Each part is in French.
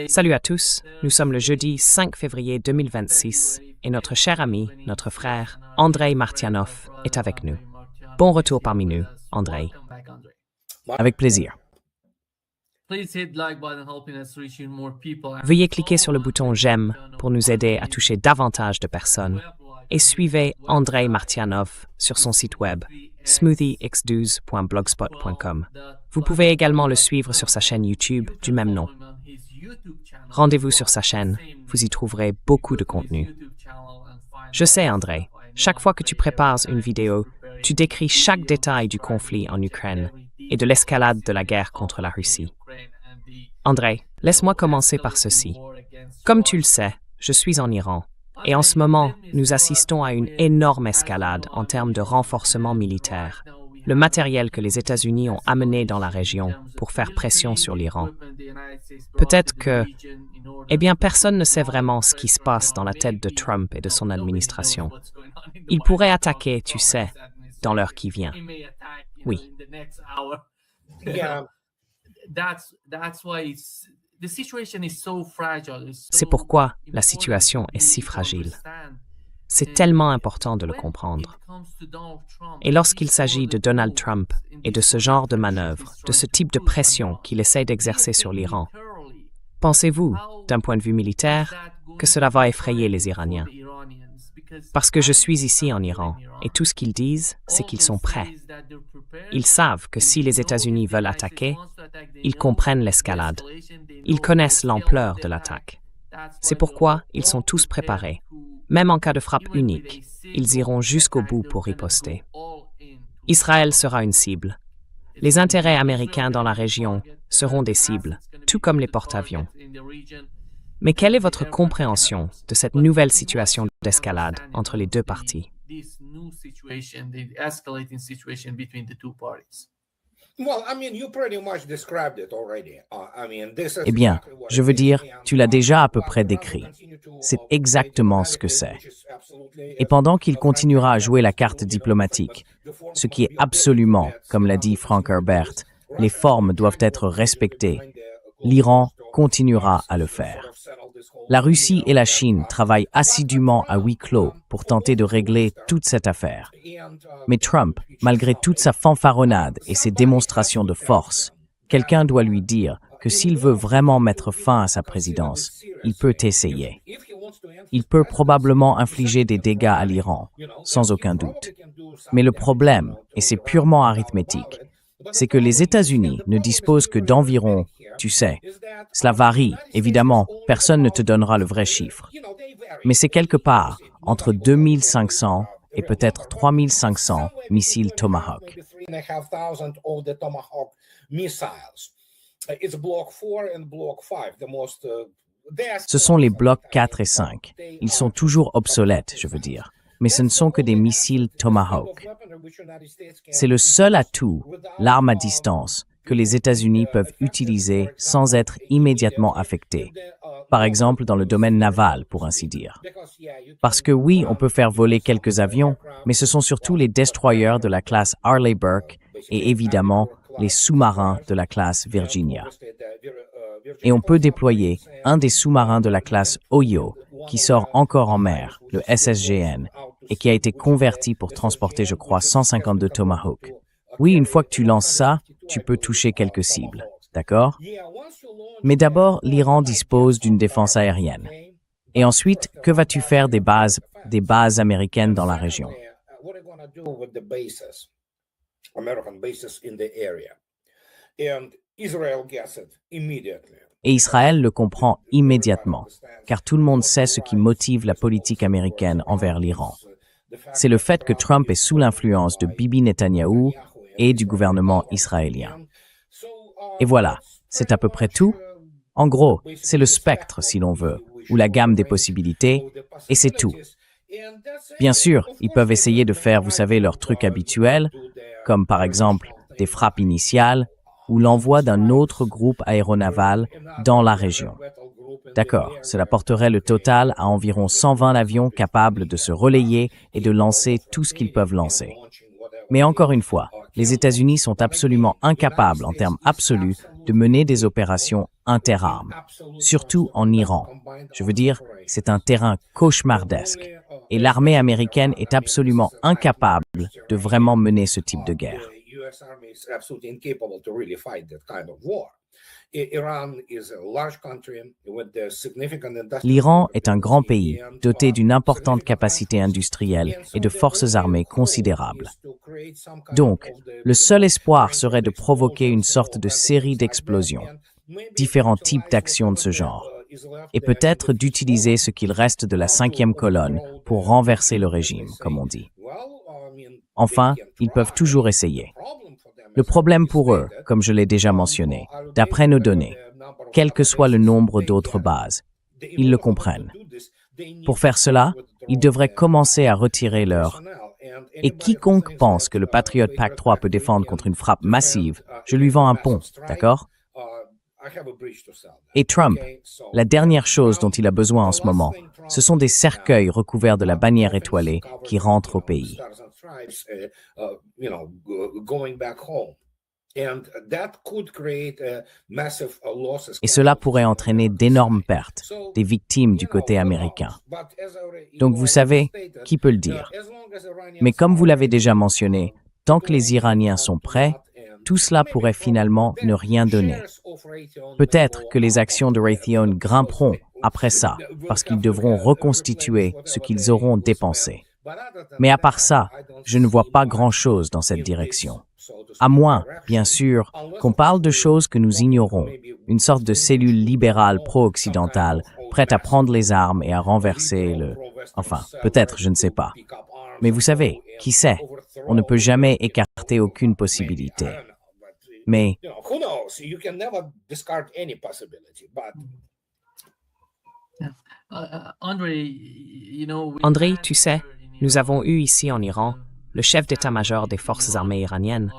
Salut à tous, nous sommes le jeudi 5 février 2026 et notre cher ami, notre frère, Andrei Martianov, est avec nous. Bon retour parmi nous, Andrei. Avec plaisir. Veuillez cliquer sur le bouton j'aime pour nous aider à toucher davantage de personnes et suivez Andrei Martianov sur son site web smoothiex12.blogspot.com. Vous pouvez également le suivre sur sa chaîne YouTube du même nom. Rendez-vous sur sa chaîne, vous y trouverez beaucoup de contenu. Je sais, Andrei, chaque fois que tu prépares une vidéo, tu décris chaque détail du conflit en Ukraine et de l'escalade de la guerre contre la Russie. Andrei, laisse-moi commencer par ceci. Comme tu le sais, je suis en Iran, et en ce moment, nous assistons à une énorme escalade en termes de renforcement militaire. Le matériel que les États-Unis ont amené dans la région pour faire pression sur l'Iran. Peut-être que, personne ne sait vraiment ce qui se passe dans la tête de Trump et de son administration. Ils pourraient attaquer, tu sais, dans l'heure qui vient. Oui. C'est pourquoi la situation est si fragile. C'est tellement important de le comprendre. Et lorsqu'il s'agit de Donald Trump et de ce genre de manœuvre, de ce type de pression qu'il essaie d'exercer sur l'Iran, pensez-vous, d'un point de vue militaire, que cela va effrayer les Iraniens? Parce que je suis ici en Iran, et tout ce qu'ils disent, c'est qu'ils sont prêts. Ils savent que si les États-Unis veulent attaquer, ils comprennent l'escalade. Ils connaissent l'ampleur de l'attaque. C'est pourquoi ils sont tous préparés. Même en cas de frappe unique, ils iront jusqu'au bout pour riposter. Israël sera une cible. Les intérêts américains dans la région seront des cibles, tout comme les porte-avions. Mais quelle est votre compréhension de cette nouvelle situation d'escalade entre les deux parties? Eh bien, je veux dire, tu l'as déjà à peu près décrit. C'est exactement ce que c'est. Et pendant qu'il continuera à jouer la carte diplomatique, ce qui est absolument, comme l'a dit Frank Herbert, les formes doivent être respectées, l'Iran continuera à le faire. La Russie et la Chine travaillent assidûment à huis clos pour tenter de régler toute cette affaire. Mais Trump, malgré toute sa fanfaronnade et ses démonstrations de force, quelqu'un doit lui dire que s'il veut vraiment mettre fin à sa présidence, il peut essayer. Il peut probablement infliger des dégâts à l'Iran, sans aucun doute. Mais le problème, et c'est purement arithmétique, c'est que les États-Unis ne disposent que d'environ, tu sais, cela varie, évidemment, personne ne te donnera le vrai chiffre. Mais c'est quelque part entre 2500 et peut-être 3500 missiles Tomahawk. Ce sont les blocs 4 et 5. Ils sont toujours obsolètes, je veux dire. Mais ce ne sont que des missiles Tomahawk. C'est le seul atout, l'arme à distance, que les États-Unis peuvent utiliser sans être immédiatement affectés. Par exemple, dans le domaine naval, pour ainsi dire. Parce que oui, on peut faire voler quelques avions, mais ce sont surtout les destroyers de la classe Arleigh Burke et évidemment les sous-marins de la classe Virginia. Et on peut déployer un des sous-marins de la classe Ohio, qui sort encore en mer, le SSGN, et qui a été converti pour transporter, je crois, 152 Tomahawk. Oui, une fois que tu lances ça, tu peux toucher quelques cibles, d'accord? Mais d'abord, l'Iran dispose d'une défense aérienne. Et ensuite, que vas-tu faire des bases américaines dans la région? Et Israël le comprend immédiatement, car tout le monde sait ce qui motive la politique américaine envers l'Iran. C'est le fait que Trump est sous l'influence de Bibi Netanyahou et du gouvernement israélien. Et voilà, c'est à peu près tout. En gros, c'est le spectre, si l'on veut, ou la gamme des possibilités, et c'est tout. Bien sûr, ils peuvent essayer de faire, vous savez, leurs trucs habituels, comme par exemple des frappes initiales, ou l'envoi d'un autre groupe aéronaval dans la région. D'accord, cela porterait le total à environ 120 avions capables de se relayer et de lancer tout ce qu'ils peuvent lancer. Mais encore une fois, les États-Unis sont absolument incapables en termes absolus de mener des opérations interarmes, surtout en Iran. Je veux dire, c'est un terrain cauchemardesque et l'armée américaine est absolument incapable de vraiment mener ce type de guerre. L'Iran est un grand pays doté d'une importante capacité industrielle et de forces armées considérables. Donc, le seul espoir serait de provoquer une sorte de série d'explosions, différents types d'actions de ce genre, et peut-être d'utiliser ce qu'il reste de la cinquième colonne pour renverser le régime, comme on dit. Enfin, ils peuvent toujours essayer. Le problème pour eux, comme je l'ai déjà mentionné, d'après nos données, quel que soit le nombre d'autres bases, ils le comprennent. Pour faire cela, ils devraient commencer à retirer leur... Et quiconque pense que le Patriot Pact 3 peut défendre contre une frappe massive, je lui vends un pont, d'accord? Et Trump, la dernière chose dont il a besoin en ce moment, ce sont des cercueils recouverts de la bannière étoilée qui rentrent au pays. Et cela pourrait entraîner d'énormes pertes, des victimes du côté américain. Donc vous savez, qui peut le dire? Mais comme vous l'avez déjà mentionné, tant que les Iraniens sont prêts, tout cela pourrait finalement ne rien donner. Peut-être que les actions de Raytheon grimperont après ça, parce qu'ils devront reconstituer ce qu'ils auront dépensé. Mais à part ça, je ne vois pas grand-chose dans cette direction. À moins, bien sûr, qu'on parle de choses que nous ignorons, une sorte de cellule libérale pro-occidentale, prête à prendre les armes et à renverser le... Enfin, peut-être, je ne sais pas. Mais vous savez, qui sait? On ne peut jamais écarter aucune possibilité. Mais... André, tu sais, nous avons eu ici en Iran le chef d'état-major des forces armées iraniennes,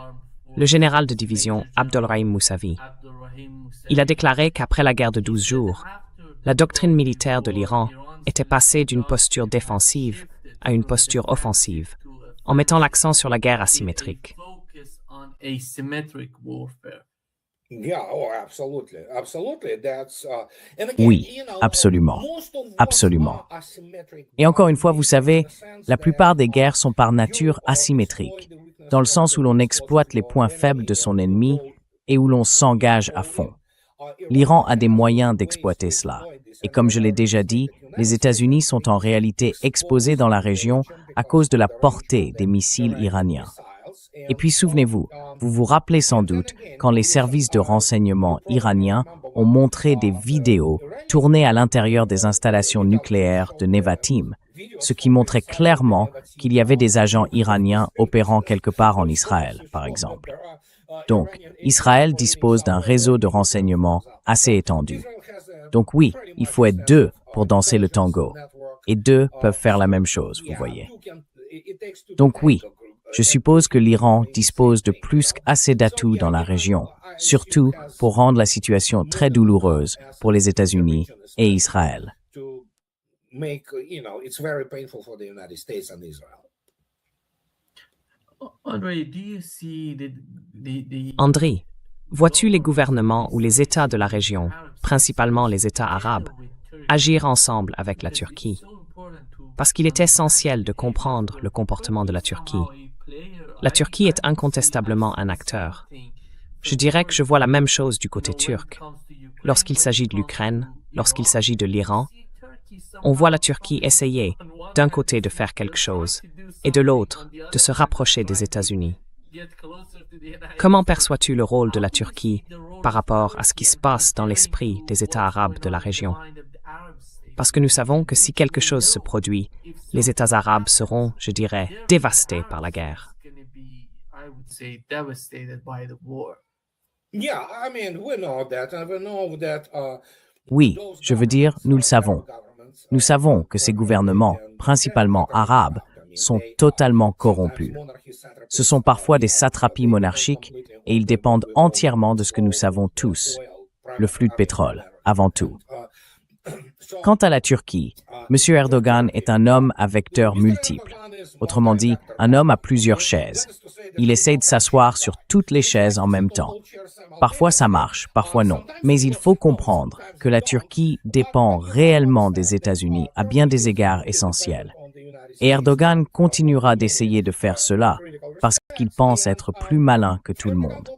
le général de division Abdolrahim Moussavi. Il a déclaré qu'après la guerre de 12 jours, la doctrine militaire de l'Iran était passée d'une posture défensive à une posture offensive, en mettant l'accent sur la guerre asymétrique. Oui, absolument. Absolument. Et encore une fois, vous savez, la plupart des guerres sont par nature asymétriques, dans le sens où l'on exploite les points faibles de son ennemi et où l'on s'engage à fond. L'Iran a des moyens d'exploiter cela. Et comme je l'ai déjà dit, les États-Unis sont en réalité exposés dans la région à cause de la portée des missiles iraniens. Et puis souvenez-vous, vous vous rappelez sans doute quand les services de renseignement iraniens ont montré des vidéos tournées à l'intérieur des installations nucléaires de Nevatim, ce qui montrait clairement qu'il y avait des agents iraniens opérant quelque part en Israël, par exemple. Donc, Israël dispose d'un réseau de renseignement assez étendu. Donc oui, il faut être deux pour danser le tango. Et deux peuvent faire la même chose, vous voyez. Donc oui, je suppose que l'Iran dispose de plus qu'assez d'atouts dans la région, surtout pour rendre la situation très douloureuse pour les États-Unis et Israël. André, vois-tu les gouvernements ou les États de la région, principalement les États arabes, agir ensemble avec la Turquie? Parce qu'il est essentiel de comprendre le comportement de la Turquie. La Turquie est incontestablement un acteur. Je dirais que je vois la même chose du côté turc. Lorsqu'il s'agit de l'Ukraine, lorsqu'il s'agit de l'Iran, on voit la Turquie essayer, d'un côté, de faire quelque chose, et de l'autre, de se rapprocher des États-Unis. Comment perçois-tu le rôle de la Turquie par rapport à ce qui se passe dans l'esprit des États arabes de la région? Parce que nous savons que si quelque chose se produit, les États arabes seront, je dirais, dévastés par la guerre. Oui, je veux dire, nous le savons. Nous savons que ces gouvernements, principalement arabes, sont totalement corrompus. Ce sont parfois des satrapies monarchiques et ils dépendent entièrement de ce que nous savons tous, le flux de pétrole, avant tout. Quant à la Turquie, M. Erdogan est un homme à vecteurs multiples. Autrement dit, un homme à plusieurs chaises. Il essaie de s'asseoir sur toutes les chaises en même temps. Parfois ça marche, parfois non. Mais il faut comprendre que la Turquie dépend réellement des États-Unis à bien des égards essentiels. Et Erdogan continuera d'essayer de faire cela parce qu'il pense être plus malin que tout le monde.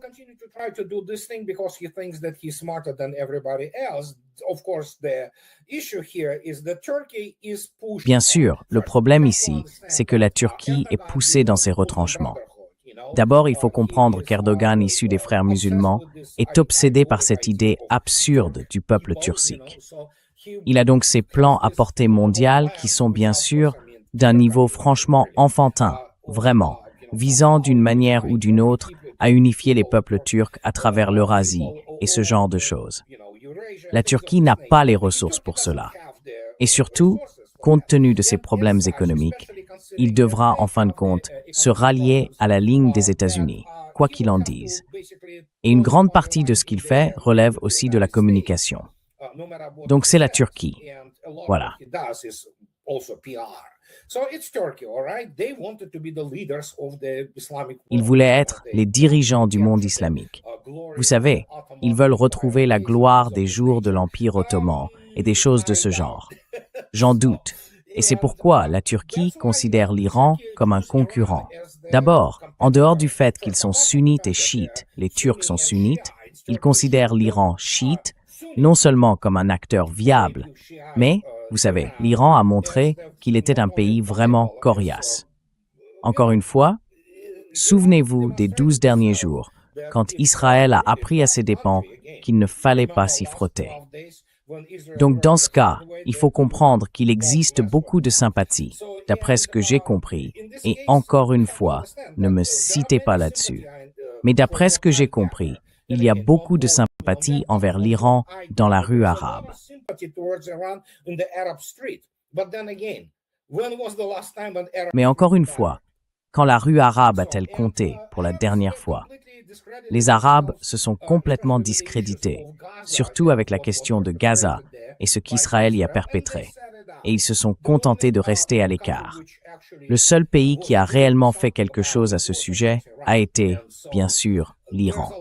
Bien sûr, le problème ici, c'est que la Turquie est poussée dans ses retranchements. D'abord, il faut comprendre qu'Erdogan, issu des frères musulmans, est obsédé par cette idée absurde du peuple turcique. Il a donc ses plans à portée mondiale qui sont bien sûr d'un niveau franchement enfantin, vraiment, visant d'une manière ou d'une autre à unifier les peuples turcs à travers l'Eurasie et ce genre de choses. La Turquie n'a pas les ressources pour cela. Et surtout, compte tenu de ses problèmes économiques, il devra en fin de compte se rallier à la ligne des États-Unis, quoi qu'il en dise. Et une grande partie de ce qu'il fait relève aussi de la communication. Donc c'est la Turquie. Voilà. Ils voulaient être les dirigeants du monde islamique. Vous savez, ils veulent retrouver la gloire des jours de l'Empire ottoman et des choses de ce genre. J'en doute. Et c'est pourquoi la Turquie considère l'Iran comme un concurrent. D'abord, en dehors du fait qu'ils sont sunnites et chiites, les Turcs sont sunnites, ils considèrent l'Iran chiite non seulement comme un acteur viable, mais, vous savez, l'Iran a montré qu'il était un pays vraiment coriace. Encore une fois, souvenez-vous des 12 derniers jours, quand Israël a appris à ses dépens qu'il ne fallait pas s'y frotter. Donc dans ce cas, il faut comprendre qu'il existe beaucoup de sympathie, d'après ce que j'ai compris, et encore une fois, ne me citez pas là-dessus. Mais d'après ce que j'ai compris, il y a beaucoup de sympathie envers l'Iran dans la rue arabe. Mais encore une fois, quand la rue arabe a-t-elle compté pour la dernière fois? Les Arabes se sont complètement discrédités, surtout avec la question de Gaza et ce qu'Israël y a perpétré, et ils se sont contentés de rester à l'écart. Le seul pays qui a réellement fait quelque chose à ce sujet a été, bien sûr, l'Iran.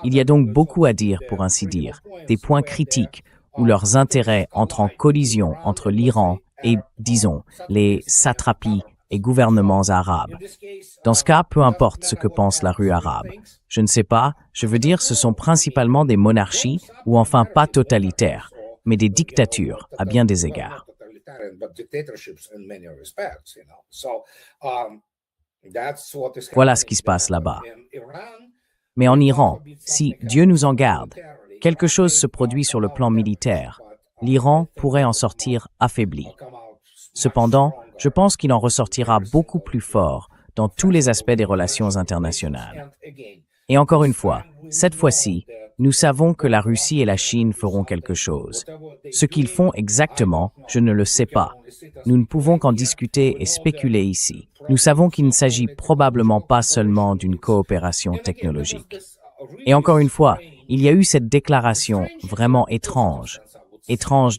Il y a donc beaucoup à dire, pour ainsi dire, des points critiques où leurs intérêts entrent en collision entre l'Iran et, disons, les satrapies et gouvernements arabes. Dans ce cas, peu importe ce que pense la rue arabe. Je ne sais pas, je veux dire, ce sont principalement des monarchies, ou enfin pas totalitaires, mais des dictatures, à bien des égards. Voilà ce qui se passe là-bas. Mais en Iran, si, Dieu nous en garde, quelque chose se produit sur le plan militaire, l'Iran pourrait en sortir affaibli. Cependant, je pense qu'il en ressortira beaucoup plus fort dans tous les aspects des relations internationales. Et encore une fois, cette fois-ci, nous savons que la Russie et la Chine feront quelque chose. Ce qu'ils font exactement, je ne le sais pas. Nous ne pouvons qu'en discuter et spéculer ici. Nous savons qu'il ne s'agit probablement pas seulement d'une coopération technologique. Et encore une fois, il y a eu cette déclaration vraiment étrange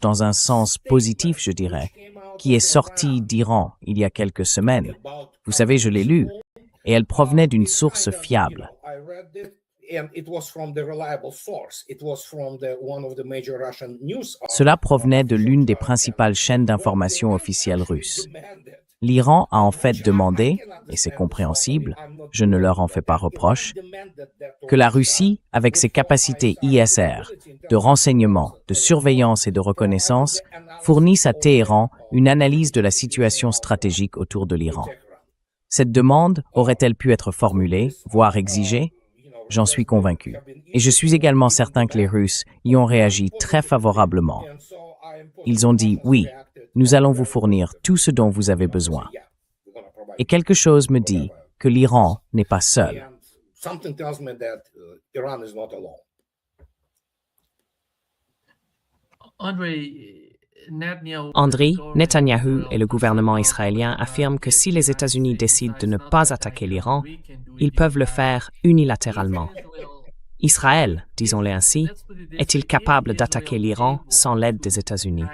dans un sens positif, je dirais, qui est sortie d'Iran il y a quelques semaines. Vous savez, je l'ai lue, et elle provenait d'une source fiable. Cela provenait de l'une des principales chaînes d'information officielles russes. L'Iran a en fait demandé, et c'est compréhensible, je ne leur en fais pas reproche, que la Russie, avec ses capacités ISR, de renseignement, de surveillance et de reconnaissance, fournisse à Téhéran une analyse de la situation stratégique autour de l'Iran. Cette demande aurait-elle pu être formulée, voire exigée? J'en suis convaincu. Et je suis également certain que les Russes y ont réagi très favorablement. Ils ont dit « oui, nous allons vous fournir tout ce dont vous avez besoin ». Et quelque chose me dit que l'Iran n'est pas seul. Andriy, Netanyahou et le gouvernement israélien affirment que si les États-Unis décident de ne pas attaquer l'Iran, ils peuvent le faire unilatéralement. Israël, disons-le ainsi, est-il capable d'attaquer l'Iran sans l'aide des États-Unis?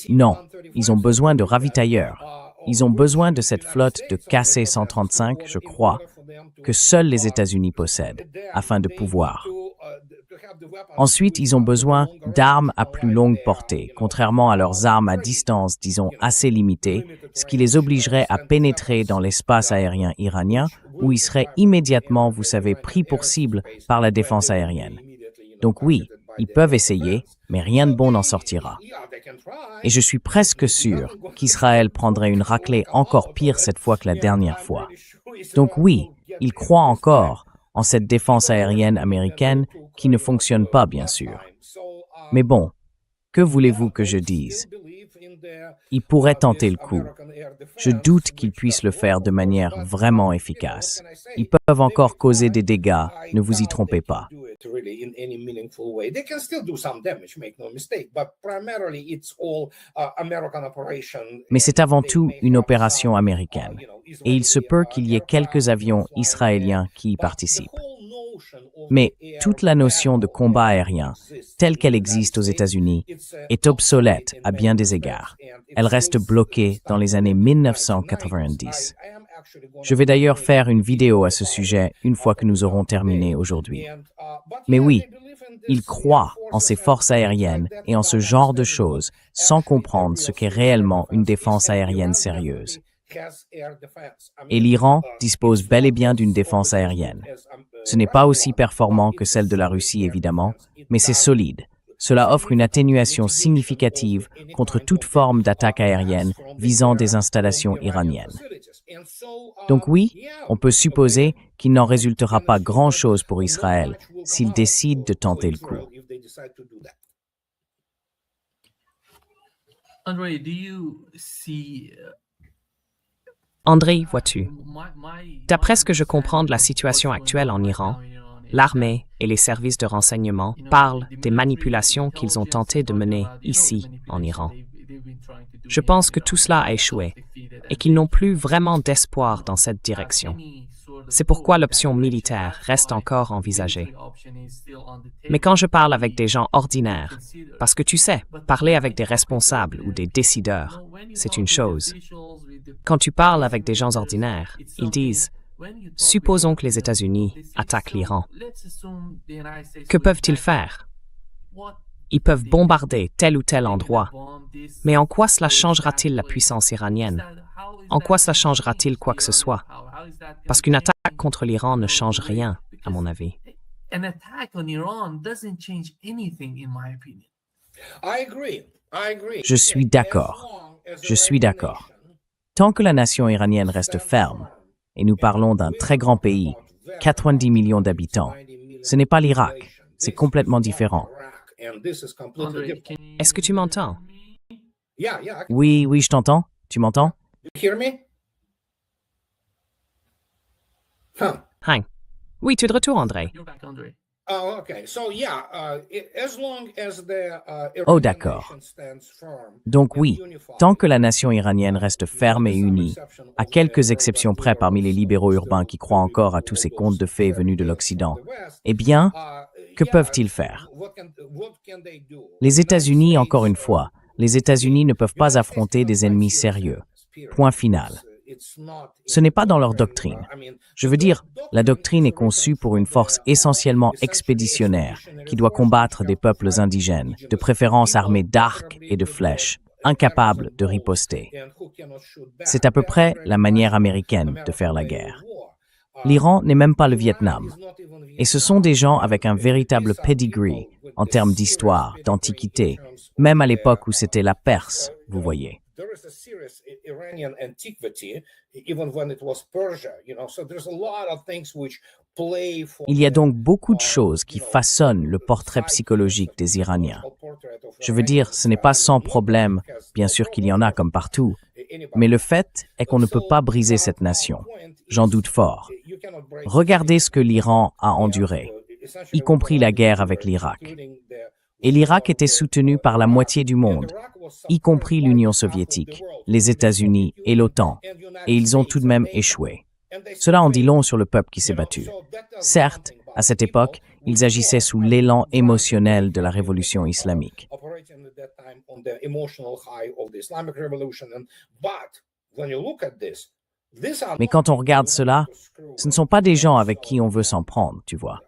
Non, ils ont besoin de ravitailleurs. Ils ont besoin de cette flotte de KC-135, je crois, que seuls les États-Unis possèdent, afin de pouvoir. Ensuite, ils ont besoin d'armes à plus longue portée, contrairement à leurs armes à distance, disons, assez limitée, ce qui les obligerait à pénétrer dans l'espace aérien iranien, où ils seraient immédiatement, vous savez, pris pour cible par la défense aérienne. Donc oui, ils peuvent essayer, mais rien de bon n'en sortira. Et je suis presque sûr qu'Israël prendrait une raclée encore pire cette fois que la dernière fois. Donc oui, ils croient encore en cette défense aérienne américaine qui ne fonctionne pas, bien sûr. Mais bon, que voulez-vous que je dise? Ils pourraient tenter le coup. Je doute qu'ils puissent le faire de manière vraiment efficace. Ils peuvent encore causer des dégâts, ne vous y trompez pas. Mais c'est avant tout une opération américaine, et il se peut qu'il y ait quelques avions israéliens qui y participent. Mais toute la notion de combat aérien, telle qu'elle existe aux États-Unis, est obsolète à bien des égards. Elle reste bloquée dans les années 1990. Je vais d'ailleurs faire une vidéo à ce sujet une fois que nous aurons terminé aujourd'hui. Mais oui, ils croient en ces forces aériennes et en ce genre de choses sans comprendre ce qu'est réellement une défense aérienne sérieuse. Et l'Iran dispose bel et bien d'une défense aérienne. Ce n'est pas aussi performant que celle de la Russie, évidemment, mais c'est solide. Cela offre une atténuation significative contre toute forme d'attaque aérienne visant des installations iraniennes. Donc oui, on peut supposer qu'il n'en résultera pas grand-chose pour Israël s'il décide de tenter le coup. André, vois-tu, d'après ce que je comprends de la situation actuelle en Iran, l'armée et les services de renseignement parlent des manipulations qu'ils ont tenté de mener ici, en Iran. Je pense que tout cela a échoué et qu'ils n'ont plus vraiment d'espoir dans cette direction. C'est pourquoi l'option militaire reste encore envisagée. Mais quand je parle avec des gens ordinaires, parce que tu sais, parler avec des responsables ou des décideurs, c'est une chose. Quand tu parles avec des gens ordinaires, ils disent « Supposons que les États-Unis attaquent l'Iran. Que peuvent-ils faire? Ils peuvent bombarder tel ou tel endroit. Mais en quoi cela changera-t-il la puissance iranienne? En quoi cela changera-t-il quoi que ce soit? Parce qu'une attaque contre l'Iran ne change rien, à mon avis. Je suis d'accord. Je suis d'accord. Tant que la nation iranienne reste ferme, et nous parlons d'un très grand pays, 90 millions d'habitants, ce n'est pas l'Irak, c'est complètement différent. Est-ce que tu m'entends? Oui, je t'entends. Tu m'entends? Hein? Oui, tu es de retour, André. Oh, d'accord. Donc oui, tant que la nation iranienne reste ferme et unie, à quelques exceptions près parmi les libéraux urbains qui croient encore à tous ces contes de fées venus de l'Occident, eh bien, que peuvent-ils faire? Les États-Unis, encore une fois, les États-Unis ne peuvent pas affronter des ennemis sérieux. Point final. Ce n'est pas dans leur doctrine. Je veux dire, la doctrine est conçue pour une force essentiellement expéditionnaire qui doit combattre des peuples indigènes, de préférence armés d'arcs et de flèches, incapables de riposter. C'est à peu près la manière américaine de faire la guerre. L'Iran n'est même pas le Vietnam. Et ce sont des gens avec un véritable pedigree en termes d'histoire, d'antiquité, même à l'époque où c'était la Perse, vous voyez. Il y a donc beaucoup de choses qui façonnent le portrait psychologique des Iraniens. Je veux dire, ce n'est pas sans problème, bien sûr qu'il y en a comme partout, mais le fait est qu'on ne peut pas briser cette nation. J'en doute fort. Regardez ce que l'Iran a enduré, y compris la guerre avec l'Irak. Et l'Irak était soutenu par la moitié du monde, y compris l'Union soviétique, les États-Unis et l'OTAN, et ils ont tout de même échoué. Cela en dit long sur le peuple qui s'est battu. Certes, À cette époque, ils agissaient sous l'élan émotionnel de la révolution islamique. Mais quand on regarde cela, ce ne sont pas des gens avec qui on veut s'en prendre, tu vois.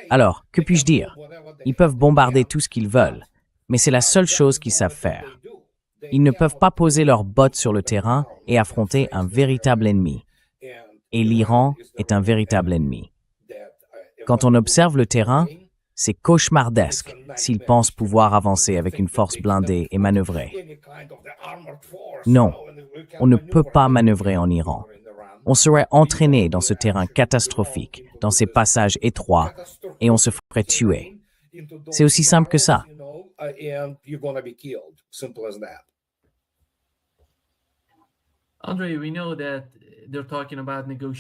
Alors, que puis-je dire? Ils peuvent bombarder tout ce qu'ils veulent, mais c'est la seule chose qu'ils savent faire. Ils ne peuvent pas poser leurs bottes sur le terrain et affronter un véritable ennemi. Et l'Iran est un véritable ennemi. Quand on observe le terrain, c'est cauchemardesque s'ils pensent pouvoir avancer avec une force blindée et manœuvrer. Non, on ne peut pas manœuvrer en Iran. On serait entraîné dans ce terrain catastrophique, dans ces passages étroits, et on se ferait tuer. C'est aussi simple que ça.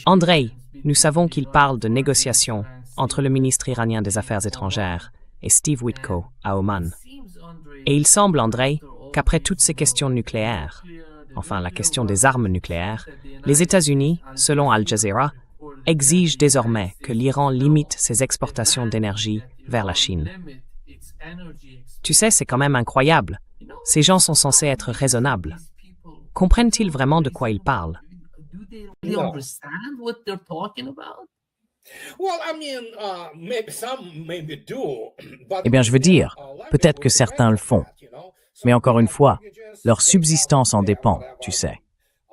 Andrei, nous savons qu'il parle de négociations entre le ministre iranien des Affaires étrangères et Steve Witko à Oman. Et il semble, Andrei, qu'après toutes ces questions nucléaires, enfin la question des armes nucléaires, les États-Unis, selon Al Jazeera, exigent désormais que l'Iran limite ses exportations d'énergie vers la Chine. Tu sais, c'est quand même incroyable. Ces gens sont censés être raisonnables. Comprennent-ils vraiment de quoi ils parlent? Eh bien, je veux dire, peut-être que certains le font. Mais encore une fois, leur subsistance en dépend, tu sais.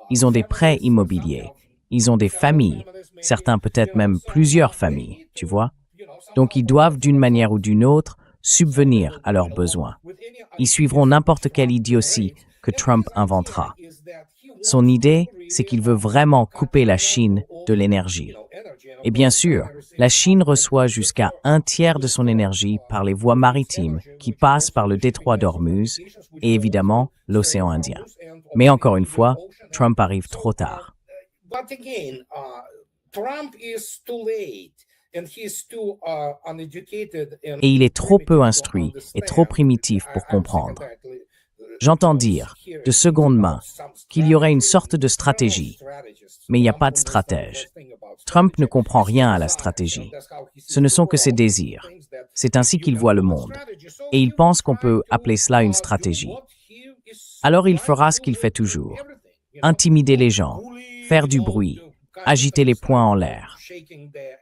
Ils ont des prêts immobiliers, ils ont des familles, certains peut-être même plusieurs familles, tu vois. Donc ils doivent d'une manière ou d'une autre subvenir à leurs besoins. Ils suivront n'importe quelle idiotie que Trump inventera. Son idée, c'est qu'il veut vraiment couper la Chine de l'énergie. Et bien sûr, la Chine reçoit jusqu'à 1/3 de son énergie par les voies maritimes qui passent par le détroit d'Ormuz et évidemment l'océan Indien. Mais encore une fois, Trump arrive trop tard. Et il est trop peu instruit et trop primitif pour comprendre. J'entends dire, de seconde main, qu'il y aurait une sorte de stratégie, mais il n'y a pas de stratège. Trump ne comprend rien à la stratégie. Ce ne sont que ses désirs. C'est ainsi qu'il voit le monde. Et il pense qu'on peut appeler cela une stratégie. Alors il fera ce qu'il fait toujours. Intimider les gens, faire du bruit, agiter les poings en l'air.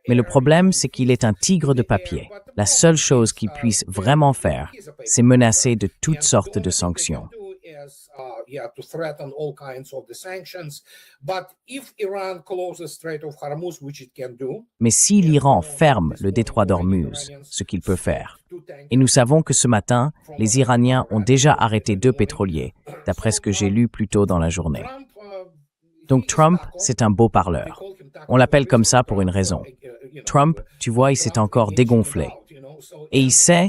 Mais le problème, c'est qu'il est un tigre de papier. La seule chose qu'il puisse vraiment faire, c'est menacer de toutes sortes de sanctions. Mais si l'Iran ferme le détroit d'Ormuz, ce qu'il peut faire, et nous savons que ce matin, les Iraniens ont déjà arrêté 2 pétroliers, d'après ce que j'ai lu plus tôt dans la journée. Donc Trump, c'est un beau parleur. On l'appelle comme ça pour une raison. Trump, tu vois, il s'est encore dégonflé. Et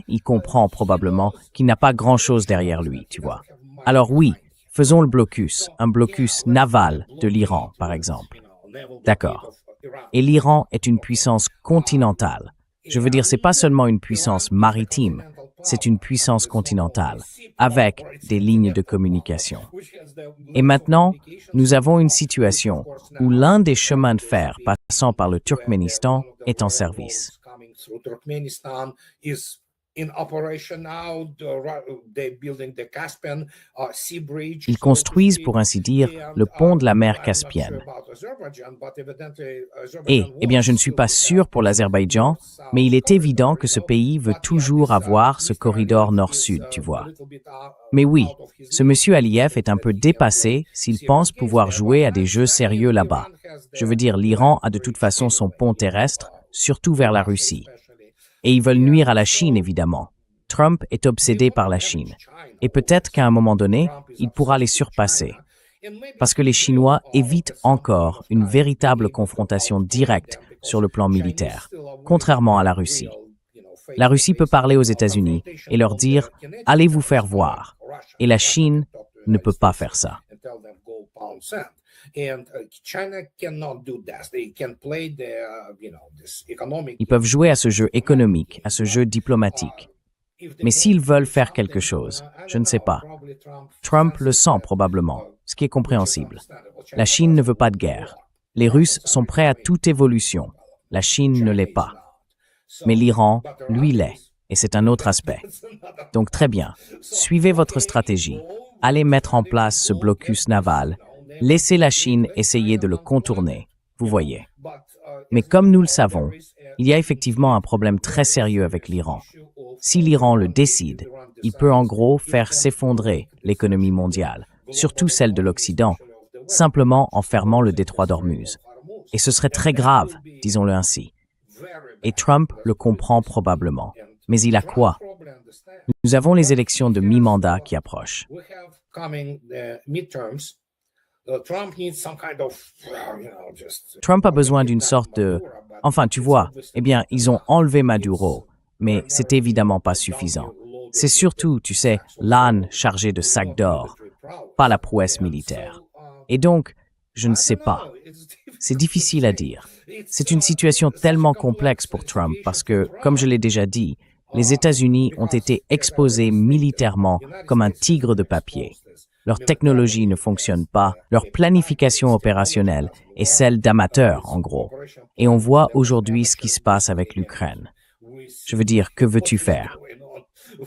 il comprend probablement qu'il n'a pas grand-chose derrière lui, tu vois. Alors oui, faisons le blocus, un blocus naval de l'Iran, par exemple. D'accord. Et l'Iran est une puissance continentale. Je veux dire, c'est pas seulement une puissance maritime, c'est une puissance continentale, avec des lignes de communication. Et maintenant, nous avons une situation où l'un des chemins de fer passant par le Turkménistan est en service. Ils construisent, pour ainsi dire, le pont de la mer Caspienne. Et, eh bien, je ne suis pas sûr pour l'Azerbaïdjan, mais il est évident que ce pays veut toujours avoir ce corridor nord-sud, tu vois. Mais oui, ce monsieur Aliyev est un peu dépassé s'il pense pouvoir jouer à des jeux sérieux là-bas. Je veux dire, l'Iran a de toute façon son pont terrestre, surtout vers la Russie. Et ils veulent nuire à la Chine, évidemment. Trump est obsédé par la Chine. Et peut-être qu'à un moment donné, il pourra les surpasser. Parce que les Chinois évitent encore une véritable confrontation directe sur le plan militaire, contrairement à la Russie. La Russie peut parler aux États-Unis et leur dire « allez vous faire voir ». Et la Chine ne peut pas faire ça. Ils peuvent jouer à ce jeu économique, à ce jeu diplomatique. Mais s'ils veulent faire quelque chose, je ne sais pas. Trump le sent probablement, ce qui est compréhensible. La Chine ne veut pas de guerre. Les Russes sont prêts à toute évolution. La Chine ne l'est pas. Mais l'Iran, lui, l'est. Et c'est un autre aspect. Donc très bien, suivez votre stratégie. Allez mettre en place ce blocus naval. Laissez la Chine essayer de le contourner. Vous voyez. Mais comme nous le savons, il y a effectivement un problème très sérieux avec l'Iran. Si l'Iran le décide, il peut en gros faire s'effondrer l'économie mondiale, surtout celle de l'Occident, simplement en fermant le détroit d'Ormuz. Et ce serait très grave, disons-le ainsi. Et Trump le comprend probablement. Mais il a quoi? Nous avons les élections de mi-mandat qui approchent. Trump a besoin d'une sorte de... Enfin, tu vois, eh bien, ils ont enlevé Maduro, mais c'est évidemment pas suffisant. C'est surtout, tu sais, l'âne chargé de sacs d'or, pas la prouesse militaire. Et donc, je ne sais pas. C'est difficile à dire. C'est une situation tellement complexe pour Trump parce que, comme je l'ai déjà dit, les États-Unis ont été exposés militairement comme un tigre de papier. Leur technologie ne fonctionne pas, leur planification opérationnelle est celle d'amateurs, en gros. Et on voit aujourd'hui ce qui se passe avec l'Ukraine. Je veux dire, que veux-tu faire?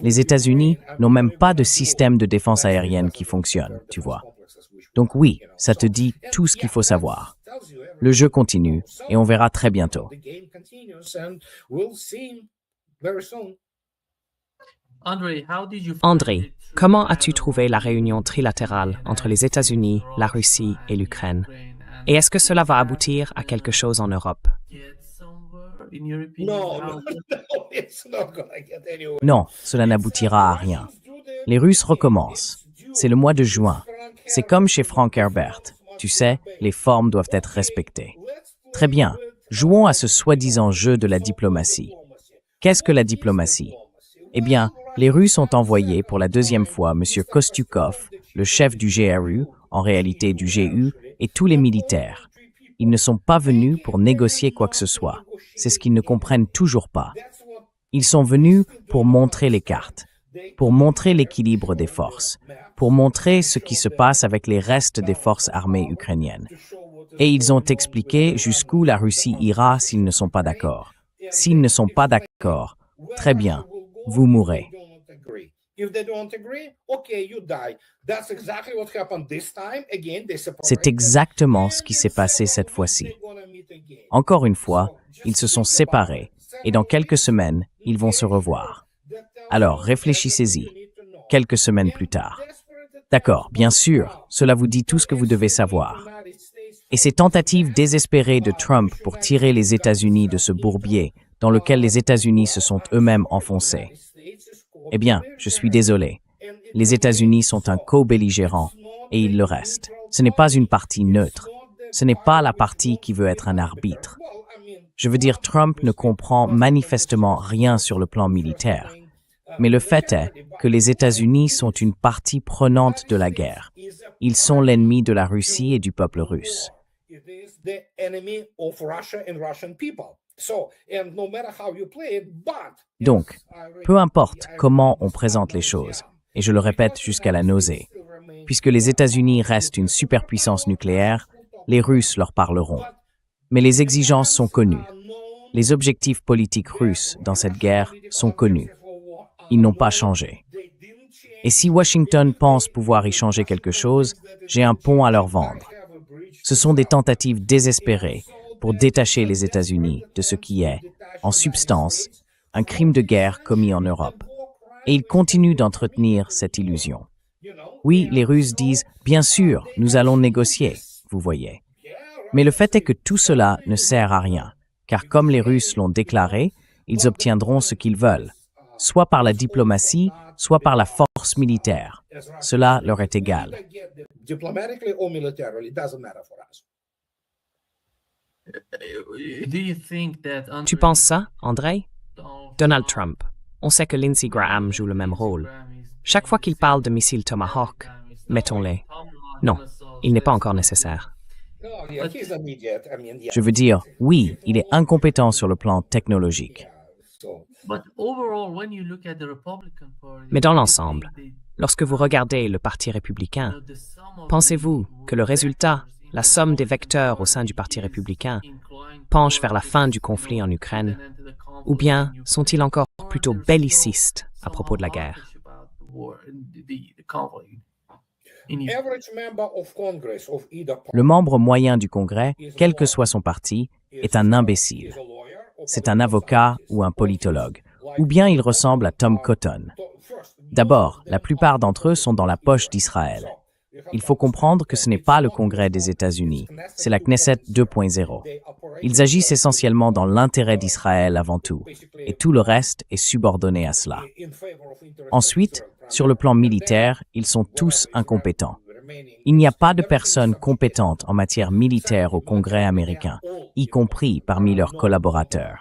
Les États-Unis n'ont même pas de système de défense aérienne qui fonctionne, tu vois. Donc oui, ça te dit tout ce qu'il faut savoir. Le jeu continue et on verra très bientôt. André, comment as-tu trouvé la réunion trilatérale entre les États-Unis, la Russie et l'Ukraine? Et est-ce que cela va aboutir à quelque chose en Europe? Non, cela n'aboutira à rien. Les Russes recommencent. C'est le mois de juin. C'est comme chez Frank Herbert. Tu sais, les formes doivent être respectées. Très bien, jouons à ce soi-disant jeu de la diplomatie. Qu'est-ce que la diplomatie? Eh bien, les Russes ont envoyé pour la deuxième fois M. Kostyukov, le chef du GRU, en réalité du GU, et tous les militaires. Ils ne sont pas venus pour négocier quoi que ce soit. C'est ce qu'ils ne comprennent toujours pas. Ils sont venus pour montrer les cartes, pour montrer l'équilibre des forces, pour montrer ce qui se passe avec les restes des forces armées ukrainiennes. Et ils ont expliqué jusqu'où la Russie ira s'ils ne sont pas d'accord. S'ils ne sont pas d'accord, très bien, vous mourrez. C'est exactement ce qui s'est passé cette fois-ci. Encore une fois, ils se sont séparés et dans quelques semaines, ils vont se revoir. Alors, réfléchissez-y, quelques semaines plus tard. D'accord, bien sûr, cela vous dit tout ce que vous devez savoir. Et ces tentatives désespérées de Trump pour tirer les États-Unis de ce bourbier dans lequel les États-Unis se sont eux-mêmes enfoncés. Eh bien, je suis désolé. Les États-Unis sont un co-belligérant et ils le restent. Ce n'est pas une partie neutre. Ce n'est pas la partie qui veut être un arbitre. Je veux dire, Trump ne comprend manifestement rien sur le plan militaire. Mais le fait est que les États-Unis sont une partie prenante de la guerre. Ils sont l'ennemi de la Russie et du peuple russe. Donc, peu importe comment on présente les choses, et je le répète jusqu'à la nausée, puisque les États-Unis restent une superpuissance nucléaire, les Russes leur parleront. Mais les exigences sont connues. Les objectifs politiques russes dans cette guerre sont connus. Ils n'ont pas changé. Et si Washington pense pouvoir y changer quelque chose, j'ai un pont à leur vendre. Ce sont des tentatives désespérées pour détacher les États-Unis de ce qui est, en substance, un crime de guerre commis en Europe. Et ils continuent d'entretenir cette illusion. Oui, les Russes disent « Bien sûr, nous allons négocier », vous voyez. Mais le fait est que tout cela ne sert à rien, car comme les Russes l'ont déclaré, ils obtiendront ce qu'ils veulent, soit par la diplomatie, soit par la force militaire. Cela leur est égal. Tu penses ça, André? Donald Trump. On sait que Lindsey Graham joue le même rôle. Chaque fois qu'il parle de missiles Tomahawk, mettons-les. Non, il n'est pas encore nécessaire. Je veux dire, oui, il est incompétent sur le plan technologique. Mais dans l'ensemble, lorsque vous regardez le Parti républicain, pensez-vous que le résultat, la somme des vecteurs au sein du Parti républicain, penche vers la fin du conflit en Ukraine? Ou bien sont-ils encore plutôt bellicistes à propos de la guerre? Le membre moyen du Congrès, quel que soit son parti, est un imbécile. C'est un avocat ou un politologue, ou bien il ressemble à Tom Cotton. D'abord, la plupart d'entre eux sont dans la poche d'Israël. Il faut comprendre que ce n'est pas le Congrès des États-Unis, c'est la Knesset 2.0. Ils agissent essentiellement dans l'intérêt d'Israël avant tout, et tout le reste est subordonné à cela. Ensuite, sur le plan militaire, ils sont tous incompétents. Il n'y a pas de personnes compétentes en matière militaire au Congrès américain, y compris parmi leurs collaborateurs.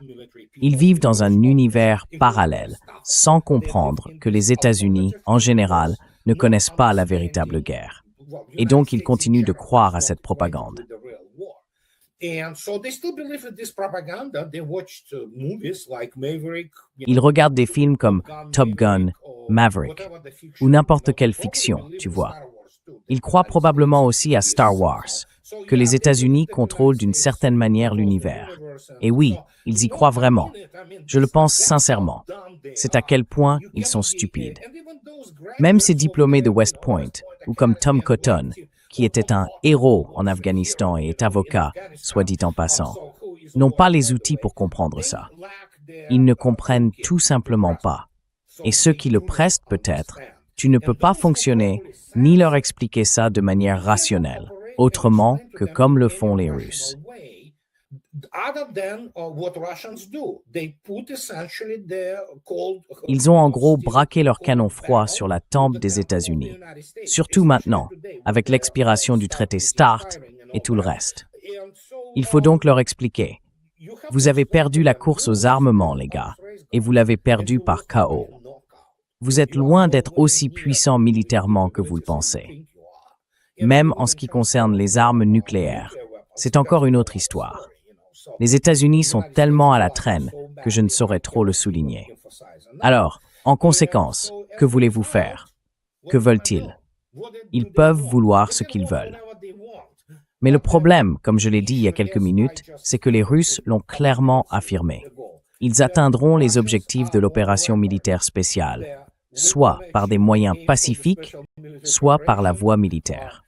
Ils vivent dans un univers parallèle, sans comprendre que les États-Unis, en général, ne connaissent pas la véritable guerre. Et donc, ils continuent de croire à cette propagande. Ils regardent des films comme Top Gun, Maverick, ou n'importe quelle fiction, tu vois. Ils croient probablement aussi à Star Wars, que les États-Unis contrôlent d'une certaine manière l'univers. Et oui, ils y croient vraiment. Je le pense sincèrement. C'est à quel point ils sont stupides. Même ces diplômés de West Point, ou comme Tom Cotton, qui était un héros en Afghanistan et est avocat, soit dit en passant, n'ont pas les outils pour comprendre ça. Ils ne comprennent tout simplement pas. Et ceux qui le prestent peut-être, tu ne peux pas fonctionner ni leur expliquer ça de manière rationnelle, autrement que comme le font les Russes. Ils ont en gros braqué leur canon froid sur la tempe des États-Unis, surtout maintenant, avec l'expiration du traité START et tout le reste. Il faut donc leur expliquer. Vous avez perdu la course aux armements, les gars, et vous l'avez perdue par chaos. Vous êtes loin d'être aussi puissant militairement que vous le pensez. Même en ce qui concerne les armes nucléaires, c'est encore une autre histoire. Les États-Unis sont tellement à la traîne que je ne saurais trop le souligner. Alors, en conséquence, que voulez-vous faire? Que veulent-ils? Ils peuvent vouloir ce qu'ils veulent. Mais le problème, comme je l'ai dit il y a quelques minutes, c'est que les Russes l'ont clairement affirmé. Ils atteindront les objectifs de l'opération militaire spéciale, soit par des moyens pacifiques, soit par la voie militaire.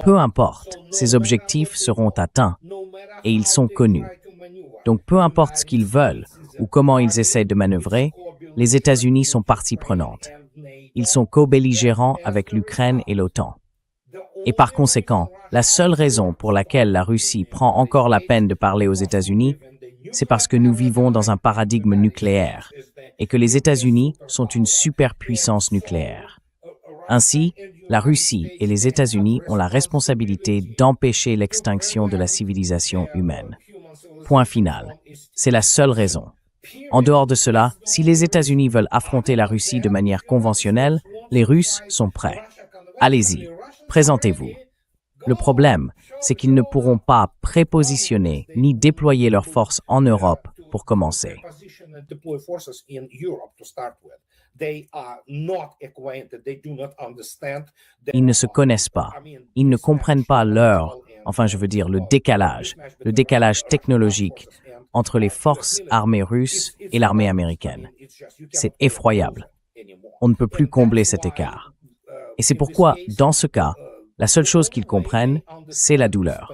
Peu importe, ces objectifs seront atteints et ils sont connus. Donc peu importe ce qu'ils veulent ou comment ils essaient de manœuvrer, les États-Unis sont partie prenante. Ils sont co-belligérants avec l'Ukraine et l'OTAN. Et par conséquent, la seule raison pour laquelle la Russie prend encore la peine de parler aux États-Unis, c'est parce que nous vivons dans un paradigme nucléaire et que les États-Unis sont une superpuissance nucléaire. Ainsi, la Russie et les États-Unis ont la responsabilité d'empêcher l'extinction de la civilisation humaine. Point final. C'est la seule raison. En dehors de cela, si les États-Unis veulent affronter la Russie de manière conventionnelle, les Russes sont prêts. Allez-y, présentez-vous. Le problème, c'est qu'ils ne pourront pas prépositionner ni déployer leurs forces en Europe pour commencer. Ils ne se connaissent pas. Ils ne comprennent pas le décalage technologique entre les forces armées russes et l'armée américaine. C'est effroyable. On ne peut plus combler cet écart. Et c'est pourquoi, dans ce cas, la seule chose qu'ils comprennent, c'est la douleur.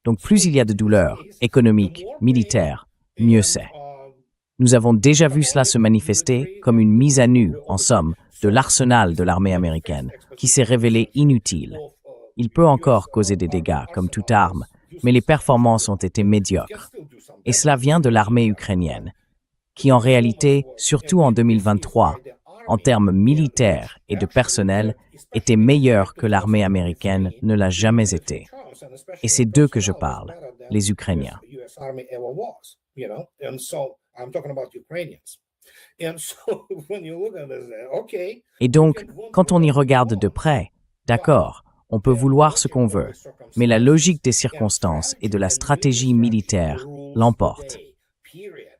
Donc plus il y a de douleur, économique, militaire, mieux c'est. Nous avons déjà vu cela se manifester comme une mise à nu, en somme, de l'arsenal de l'armée américaine, qui s'est révélé inutile. Il peut encore causer des dégâts, comme toute arme, mais les performances ont été médiocres. Et cela vient de l'armée ukrainienne, qui en réalité, surtout en 2023, en termes militaires et de personnel, était meilleure que l'armée américaine ne l'a jamais été. Et c'est d'eux que je parle, les Ukrainiens. Et donc, quand on y regarde de près, d'accord, on peut vouloir ce qu'on veut, mais la logique des circonstances et de la stratégie militaire l'emporte.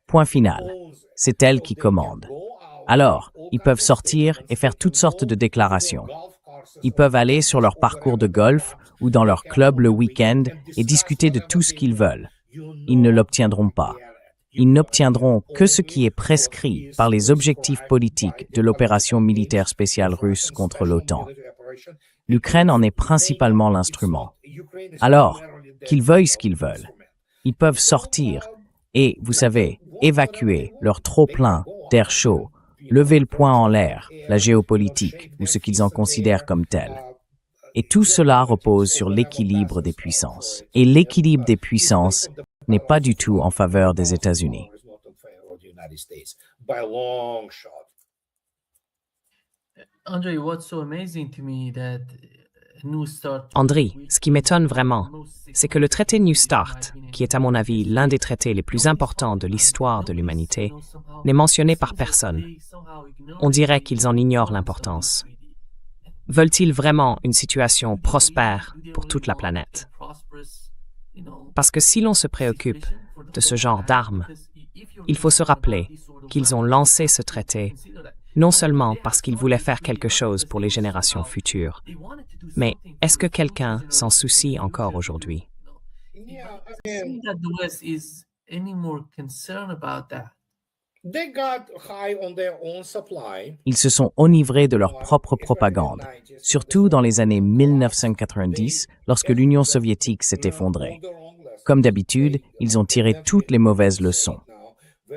Point final, c'est elle qui commande. Alors, ils peuvent sortir et faire toutes sortes de déclarations. Ils peuvent aller sur leur parcours de golf ou dans leur club le week-end et discuter de tout ce qu'ils veulent. Ils ne l'obtiendront pas. Ils n'obtiendront que ce qui est prescrit par les objectifs politiques de l'opération militaire spéciale russe contre l'OTAN. L'Ukraine en est principalement l'instrument. Alors, qu'ils veuillent ce qu'ils veulent, ils peuvent sortir et, vous savez, évacuer leur trop-plein d'air chaud, lever le poing en l'air, la géopolitique ou ce qu'ils en considèrent comme tel. Et tout cela repose sur l'équilibre des puissances. Et l'équilibre des puissances n'est pas du tout en faveur des États-Unis. André, ce qui m'étonne vraiment, c'est que le traité New Start, qui est à mon avis l'un des traités les plus importants de l'histoire de l'humanité, n'est mentionné par personne. On dirait qu'ils en ignorent l'importance. Veulent-ils vraiment une situation prospère pour toute la planète? Parce que si l'on se préoccupe de ce genre d'armes, il faut se rappeler qu'ils ont lancé ce traité non seulement parce qu'ils voulaient faire quelque chose pour les générations futures, mais est-ce que quelqu'un s'en soucie encore aujourd'hui? Ils se sont enivrés de leur propre propagande, surtout dans les années 1990, lorsque l'Union soviétique s'est effondrée. Comme d'habitude, ils ont tiré toutes les mauvaises leçons.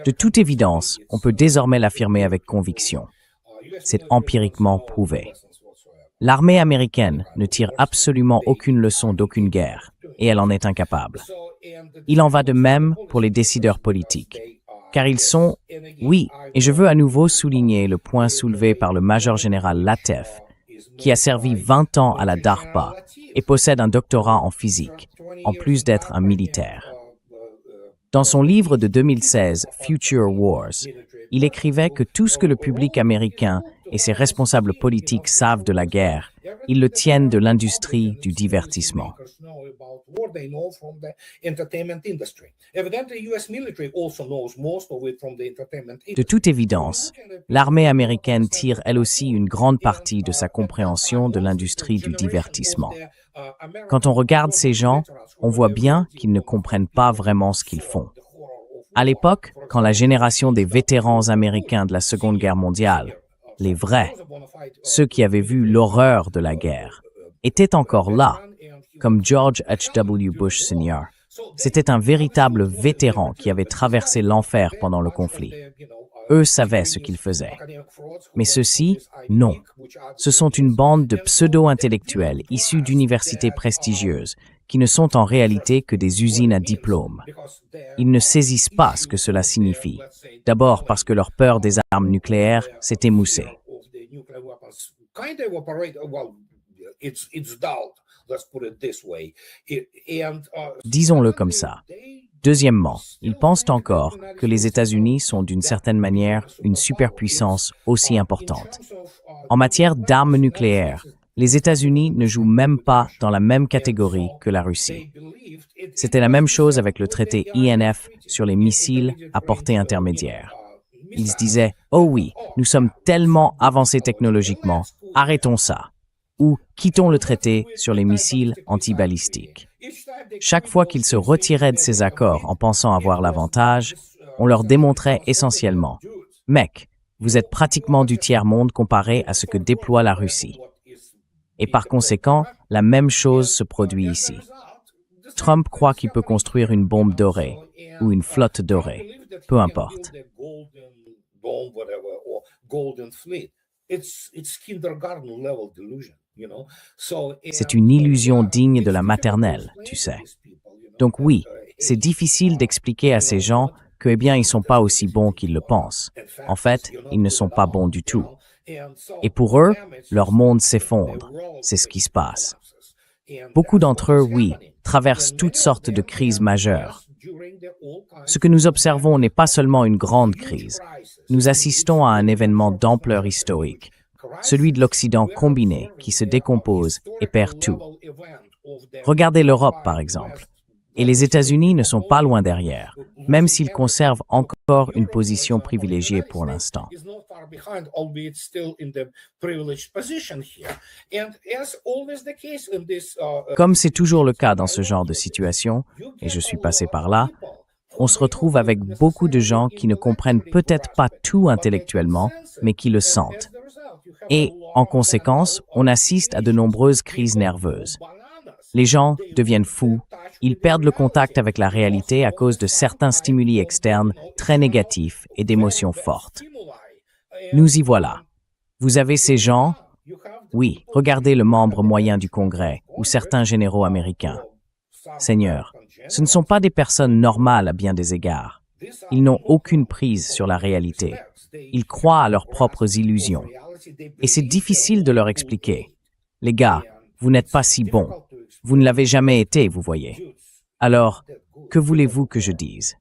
De toute évidence, on peut désormais l'affirmer avec conviction. C'est empiriquement prouvé. L'armée américaine ne tire absolument aucune leçon d'aucune guerre, et elle en est incapable. Il en va de même pour les décideurs politiques. Car ils sont, oui, et je veux à nouveau souligner le point soulevé par le major général Lateef, qui a servi 20 ans à la DARPA et possède un doctorat en physique, en plus d'être un militaire. Dans son livre de 2016, Future Wars, il écrivait que tout ce que le public américain et ses responsables politiques savent de la guerre, ils le tiennent de l'industrie du divertissement. De toute évidence, l'armée américaine tire elle aussi une grande partie de sa compréhension de l'industrie du divertissement. Quand on regarde ces gens, on voit bien qu'ils ne comprennent pas vraiment ce qu'ils font. À l'époque, quand la génération des vétérans américains de la Seconde Guerre mondiale, les vrais, ceux qui avaient vu l'horreur de la guerre, étaient encore là, comme George H.W. Bush Sr. C'était un véritable vétéran qui avait traversé l'enfer pendant le conflit. Eux savaient ce qu'ils faisaient. Mais ceux-ci, non. Ce sont une bande de pseudo-intellectuels issus d'universités prestigieuses qui ne sont en réalité que des usines à diplômes. Ils ne saisissent pas ce que cela signifie. D'abord parce que leur peur des armes nucléaires s'est émoussée. Disons-le comme ça. Deuxièmement, ils pensent encore que les États-Unis sont d'une certaine manière une superpuissance aussi importante. En matière d'armes nucléaires, les États-Unis ne jouent même pas dans la même catégorie que la Russie. C'était la même chose avec le traité INF sur les missiles à portée intermédiaire. Ils se disaient « Oh oui, nous sommes tellement avancés technologiquement, arrêtons ça » ou « Quittons le traité sur les missiles antibalistiques ». Chaque fois qu'ils se retiraient de ces accords en pensant avoir l'avantage, on leur démontrait essentiellement « Mec, vous êtes pratiquement du tiers-monde comparé à ce que déploie la Russie. » Et par conséquent, la même chose se produit ici. Trump croit qu'il peut construire une bombe dorée ou une flotte dorée, peu importe. C'est une illusion digne de la maternelle, tu sais. Donc oui, c'est difficile d'expliquer à ces gens que, eh bien, ils sont pas aussi bons qu'ils le pensent. En fait, ils ne sont pas bons du tout. Et pour eux, leur monde s'effondre. C'est ce qui se passe. Beaucoup d'entre eux, oui, traversent toutes sortes de crises majeures. Ce que nous observons n'est pas seulement une grande crise. Nous assistons à un événement d'ampleur historique, celui de l'Occident combiné qui se décompose et perd tout. Regardez l'Europe, par exemple. Et les États-Unis ne sont pas loin derrière, même s'ils conservent encore une position privilégiée pour l'instant. Comme c'est toujours le cas dans ce genre de situation, et je suis passé par là, on se retrouve avec beaucoup de gens qui ne comprennent peut-être pas tout intellectuellement, mais qui le sentent. Et, en conséquence, on assiste à de nombreuses crises nerveuses. Les gens deviennent fous, ils perdent le contact avec la réalité à cause de certains stimuli externes très négatifs et d'émotions fortes. Nous y voilà. Vous avez ces gens? Oui, regardez le membre moyen du Congrès ou certains généraux américains. Seigneur, ce ne sont pas des personnes normales à bien des égards. Ils n'ont aucune prise sur la réalité. Ils croient à leurs propres illusions. Et c'est difficile de leur expliquer. Les gars, vous n'êtes pas si bons. Vous ne l'avez jamais été, vous voyez. Alors, que voulez-vous que je dise?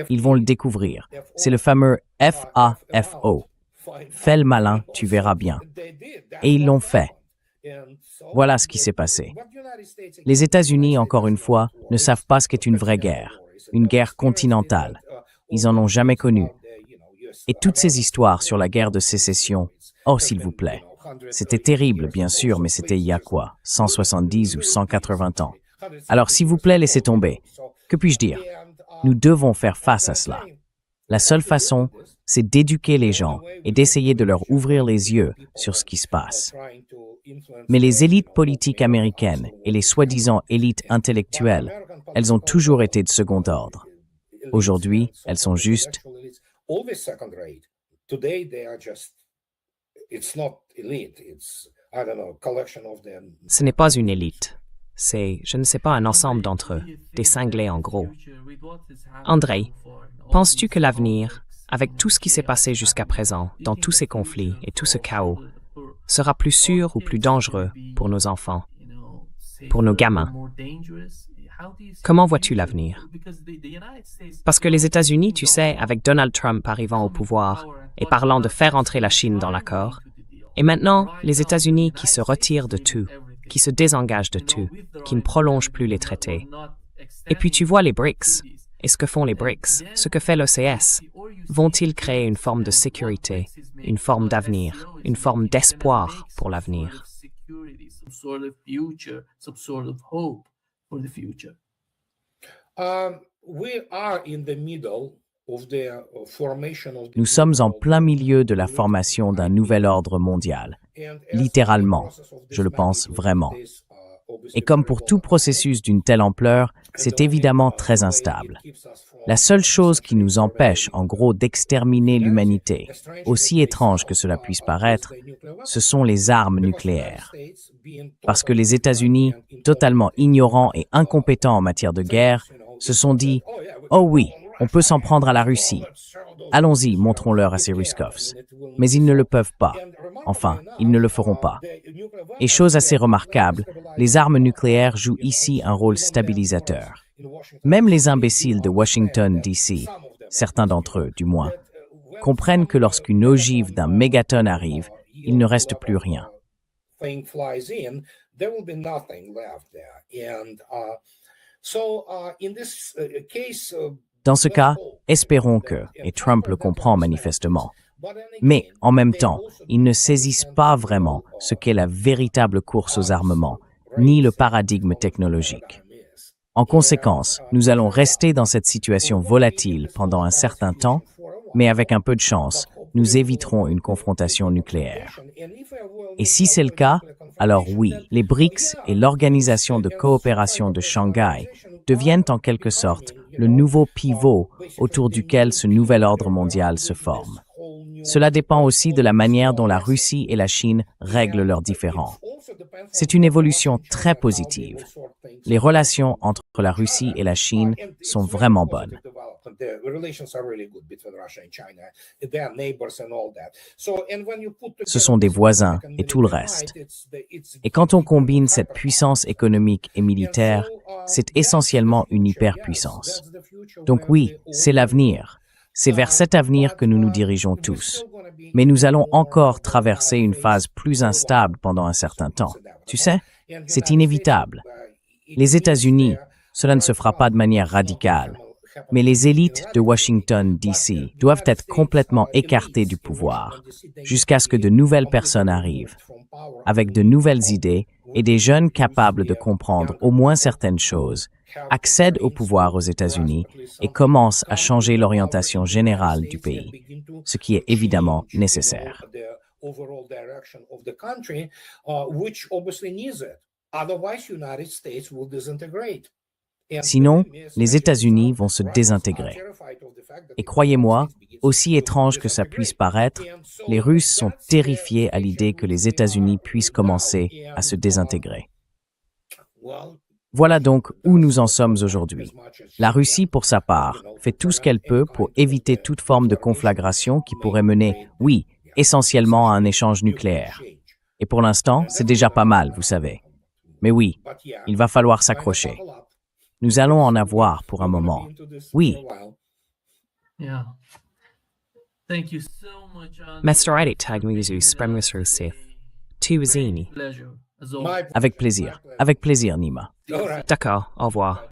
Ils vont le découvrir. C'est le fameux FAFO. Fais le malin, tu verras bien. Et ils l'ont fait. Voilà ce qui s'est passé. Les États-Unis, encore une fois, ne savent pas ce qu'est une vraie guerre, une guerre continentale. Ils en ont jamais connu. Et toutes ces histoires sur la guerre de sécession, oh s'il vous plaît. C'était terrible, bien sûr, mais c'était il y a quoi, 170 ou 180 ans. Alors s'il vous plaît, laissez tomber. Que puis-je dire? Nous devons faire face à cela. La seule façon, c'est d'éduquer les gens et d'essayer de leur ouvrir les yeux sur ce qui se passe. Mais les élites politiques américaines et les soi-disant élites intellectuelles, elles ont toujours été de second ordre. Aujourd'hui, elles sont juste... Ce n'est pas une élite. C'est, je ne sais pas, un ensemble d'entre eux, des cinglés en gros. André, penses-tu que l'avenir, avec tout ce qui s'est passé jusqu'à présent, dans tous ces conflits et tout ce chaos, sera plus sûr ou plus dangereux pour nos enfants, pour nos gamins? Comment vois-tu l'avenir? Parce que les États-Unis, tu sais, avec Donald Trump arrivant au pouvoir et parlant de faire entrer la Chine dans l'accord, et maintenant, les États-Unis qui se retirent de tout, qui se désengagent de tout, qui ne prolongent plus les traités. Et puis tu vois les BRICS. Et ce que font les BRICS, ce que fait l'OCS, vont-ils créer une forme de sécurité, une forme d'avenir, une forme d'espoir pour l'avenir? Nous sommes en plein milieu de la formation d'un nouvel ordre mondial. Littéralement, je le pense vraiment. Et comme pour tout processus d'une telle ampleur, c'est évidemment très instable. La seule chose qui nous empêche, en gros, d'exterminer l'humanité, aussi étrange que cela puisse paraître, ce sont les armes nucléaires. Parce que les États-Unis, totalement ignorants et incompétents en matière de guerre, se sont dit « Oh oui, on peut s'en prendre à la Russie. Allons-y, montrons-leur à ces Ruskovs. » Mais ils ne le peuvent pas. Enfin, ils ne le feront pas. Et chose assez remarquable, les armes nucléaires jouent ici un rôle stabilisateur. Même les imbéciles de Washington, D.C., certains d'entre eux du moins, comprennent que lorsqu'une ogive d'un mégatonne arrive, il ne reste plus rien. Dans ce cas, espérons que, et Trump le comprend manifestement, mais en même temps, ils ne saisissent pas vraiment ce qu'est la véritable course aux armements, ni le paradigme technologique. En conséquence, nous allons rester dans cette situation volatile pendant un certain temps, mais avec un peu de chance, nous éviterons une confrontation nucléaire. Et si c'est le cas, alors oui, les BRICS et l'Organisation de coopération de Shanghai deviennent en quelque sorte le nouveau pivot autour duquel ce nouvel ordre mondial se forme. Cela dépend aussi de la manière dont la Russie et la Chine règlent leurs différends. C'est une évolution très positive. Les relations entre la Russie et la Chine sont vraiment bonnes. Ce sont des voisins et tout le reste. Et quand on combine cette puissance économique et militaire, c'est essentiellement une hyperpuissance. Donc oui, c'est l'avenir. C'est vers cet avenir que nous nous dirigeons tous. Mais nous allons encore traverser une phase plus instable pendant un certain temps. Tu sais, c'est inévitable. Les États-Unis, cela ne se fera pas de manière radicale, mais les élites de Washington, D.C. doivent être complètement écartées du pouvoir jusqu'à ce que de nouvelles personnes arrivent, avec de nouvelles idées et des jeunes capables de comprendre au moins certaines choses, accèdent au pouvoir aux États-Unis et commencent à changer l'orientation générale du pays, ce qui est évidemment nécessaire. Sinon, les États-Unis vont se désintégrer. Et croyez-moi, aussi étrange que ça puisse paraître, les Russes sont terrifiés à l'idée que les États-Unis puissent commencer à se désintégrer. Voilà donc où nous en sommes aujourd'hui. La Russie, pour sa part, fait tout ce qu'elle peut pour éviter toute forme de conflagration qui pourrait mener, oui, essentiellement à un échange nucléaire. Et pour l'instant, c'est déjà pas mal, vous savez. Mais oui, il va falloir s'accrocher. Nous allons en avoir pour un moment. Oui. Mestararit tagmuzu spremrisrusith. Tu zini. Avec plaisir, Nima. D'accord, au revoir.